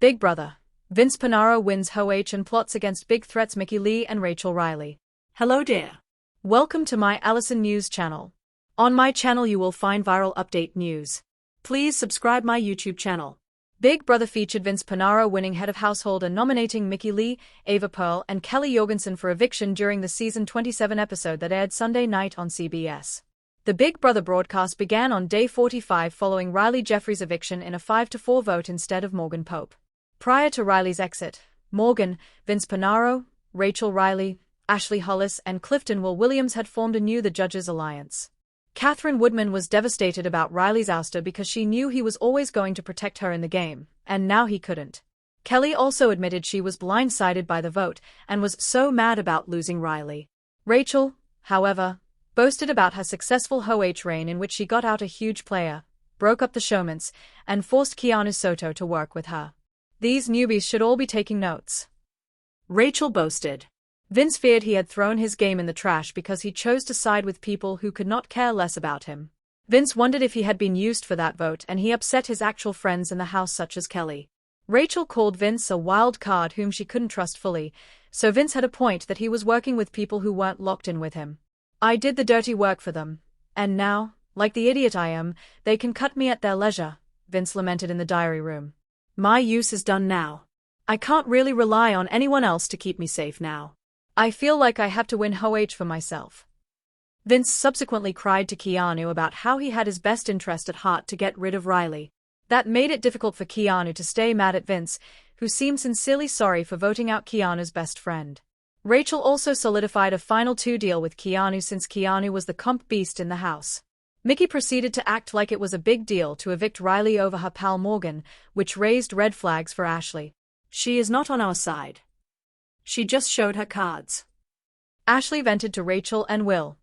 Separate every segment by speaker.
Speaker 1: Big Brother. Vince Panaro wins HoH and plots against big threats Mickey Lee and Rachel Reilly.
Speaker 2: Hello there.
Speaker 1: Welcome to my Allison News channel. On my channel you will find viral update news.
Speaker 2: Please subscribe my YouTube channel.
Speaker 1: Big Brother featured Vince Panaro winning Head of Household and nominating Mickey Lee, Ava Pearl and Kelly Jorgensen for eviction during the season 27 episode that aired Sunday night on CBS. The Big Brother broadcast began on day 45 following Riley Jeffries' eviction in a 5-4 vote instead of Morgan Pope. Prior to Riley's exit, Morgan, Vince Panaro, Rachel Reilly, Ashley Hollis and Clifton Will Williams had formed anew the Judges' Alliance. Catherine Woodman was devastated about Riley's ouster because she knew he was always going to protect her in the game, and now he couldn't. Kelly also admitted she was blindsided by the vote and was so mad about losing Reilly. Rachel, however, boasted about her successful HoH reign in which she got out a huge player, broke up the showmance, and forced Keanu Soto to work with her. These newbies should all be taking notes.
Speaker 2: Rachel boasted.
Speaker 1: Vince feared he had thrown his game in the trash because he chose to side with people who could not care less about him. Vince wondered if he had been used for that vote and he upset his actual friends in the house such as Kelly. Rachel called Vince a wild card whom she couldn't trust fully, so Vince had a point that he was working with people who weren't locked in with him. I did the dirty work for them, and now, like the idiot I am, they can cut me at their leisure, Vince lamented in the diary room.
Speaker 2: My use is done now. I can't really rely on anyone else to keep me safe now.
Speaker 1: I feel like I have to win HoH for myself. Vince subsequently cried to Keanu about how he had his best interest at heart to get rid of Reilly. That made it difficult for Keanu to stay mad at Vince, who seemed sincerely sorry for voting out Keanu's best friend. Rachel also solidified a final 2 deal with Keanu since Keanu was the comp beast in the house. Mickey proceeded to act like it was a big deal to evict Reilly over her pal Morgan, which raised red flags for Ashley.
Speaker 2: She is not on our side. She just showed her cards.
Speaker 1: Ashley vented to Rachel and Will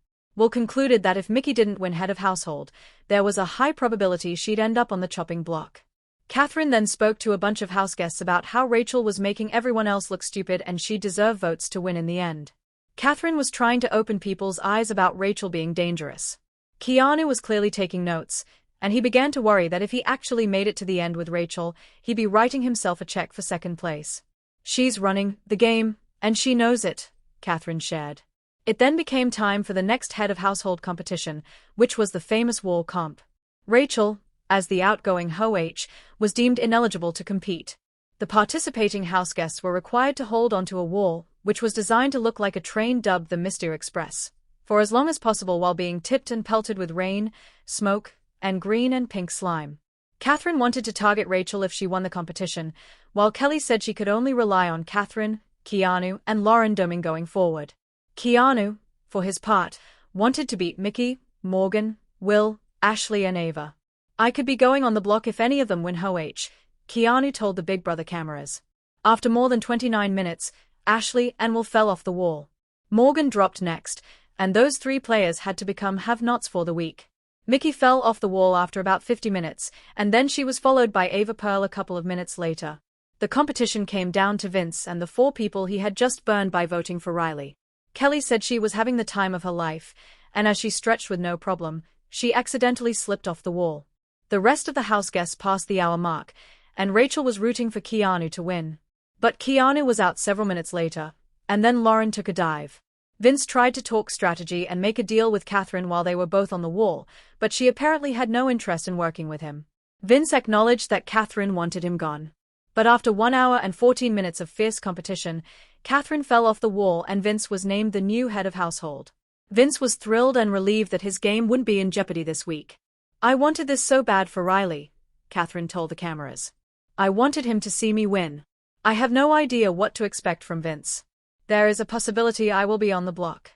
Speaker 1: concluded that if Mickey didn't win Head of Household, there was a high probability she'd end up on the chopping block. Catherine then spoke to a bunch of house guests about how Rachel was making everyone else look stupid and she'd deserve votes to win in the end. Catherine was trying to open people's eyes about Rachel being dangerous. Keanu was clearly taking notes, and he began to worry that if he actually made it to the end with Rachel, he'd be writing himself a check for second place. She's running the game, and she knows it, Catherine shared. It then became time for the next Head of Household competition, which was the famous wall comp. Rachel, as the outgoing HoH, was deemed ineligible to compete. The participating house guests were required to hold onto a wall, which was designed to look like a train dubbed the Mystere Express, for as long as possible while being tipped and pelted with rain, smoke, and green and pink slime. Catherine wanted to target Rachel if she won the competition, while Kelly said she could only rely on Catherine, Keanu, and Lauren doming going forward. Keanu, for his part, wanted to beat Mickey, Morgan, Will, Ashley and Ava. I could be going on the block if any of them win HoH, Keanu told the Big Brother cameras. After more than 29 minutes, Ashley and Will fell off the wall. Morgan dropped next, and those 3 players had to become have-nots for the week. Mickey fell off the wall after about 50 minutes, and then she was followed by Ava Pearl a couple of minutes later. The competition came down to Vince and the 4 people he had just burned by voting for Reilly. Kelly said she was having the time of her life, and as she stretched with no problem, she accidentally slipped off the wall. The rest of the house guests passed the hour mark, and Rachel was rooting for Keanu to win. But Keanu was out several minutes later, and then Lauren took a dive. Vince tried to talk strategy and make a deal with Catherine while they were both on the wall, but she apparently had no interest in working with him. Vince acknowledged that Catherine wanted him gone. But after 1 hour and 14 minutes of fierce competition, Catherine fell off the wall and Vince was named the new Head of Household. Vince was thrilled and relieved that his game wouldn't be in jeopardy this week. I wanted this so bad for Reilly, Catherine told the cameras. I wanted him to see me win. I have no idea what to expect from Vince. There is a possibility I will be on the block.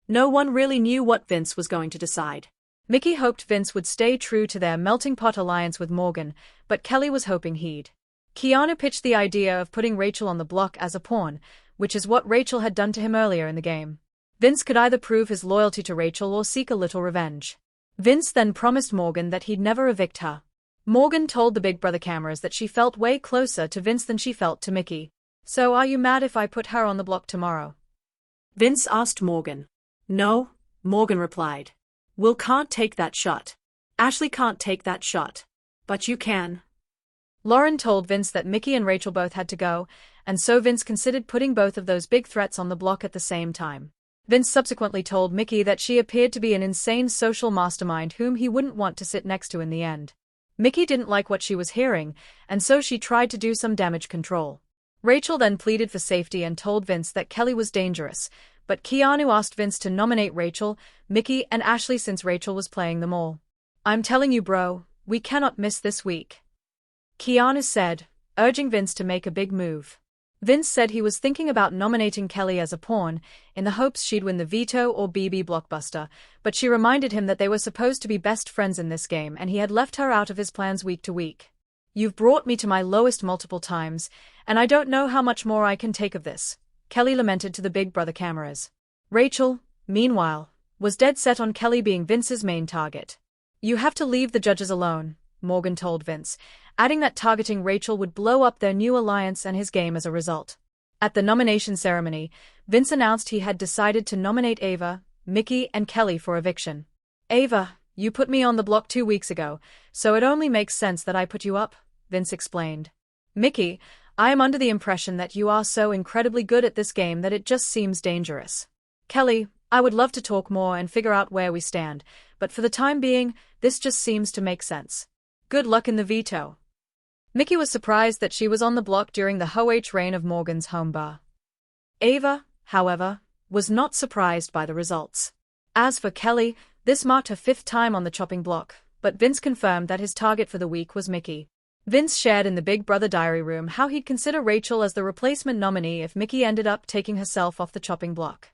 Speaker 2: No one really knew what Vince was going to decide.
Speaker 1: Mickey hoped Vince would stay true to their melting pot alliance with Morgan, but Kelly was hoping he'd. Keanu pitched the idea of putting Rachel on the block as a pawn, which is what Rachel had done to him earlier in the game. Vince could either prove his loyalty to Rachel or seek a little revenge. Vince then promised Morgan that he'd never evict her. Morgan told the Big Brother cameras that she felt way closer to Vince than she felt to Mickey. So are you mad if I put her on the block tomorrow?
Speaker 2: Vince asked Morgan. No, Morgan replied. Will can't take that shot. Ashley can't take that shot. But you can.
Speaker 1: Lauren told Vince that Mickey and Rachel both had to go, and so Vince considered putting both of those big threats on the block at the same time. Vince subsequently told Mickey that she appeared to be an insane social mastermind whom he wouldn't want to sit next to in the end. Mickey didn't like what she was hearing, and so she tried to do some damage control. Rachel then pleaded for safety and told Vince that Kelly was dangerous, but Keanu asked Vince to nominate Rachel, Mickey, and Ashley since Rachel was playing them all. "I'm telling you, bro, we cannot miss this week," Keanu said, urging Vince to make a big move. Vince said he was thinking about nominating Kelly as a pawn, in the hopes she'd win the veto or BB blockbuster, but she reminded him that they were supposed to be best friends in this game and he had left her out of his plans week to week. "You've brought me to my lowest multiple times, and I don't know how much more I can take of this," Kelly lamented to the Big Brother cameras. Rachel, meanwhile, was dead set on Kelly being Vince's main target. "You have to leave the judges alone," Morgan told Vince, adding that targeting Rachel would blow up their new alliance and his game as a result. At the nomination ceremony, Vince announced he had decided to nominate Ava, Mickey, and Kelly for eviction. "Ava, you put me on the block 2 weeks ago, so it only makes sense that I put you up," Vince explained. "Mickey, I am under the impression that you are so incredibly good at this game that it just seems dangerous. Kelly, I would love to talk more and figure out where we stand, but for the time being, this just seems to make sense. Good luck in the veto." Mickey was surprised that she was on the block during the HoH reign of Morgan's home bar. Ava, however, was not surprised by the results. As for Kelly, this marked her 5th time on the chopping block, but Vince confirmed that his target for the week was Mickey. Vince shared in the Big Brother diary room how he'd consider Rachel as the replacement nominee if Mickey ended up taking herself off the chopping block.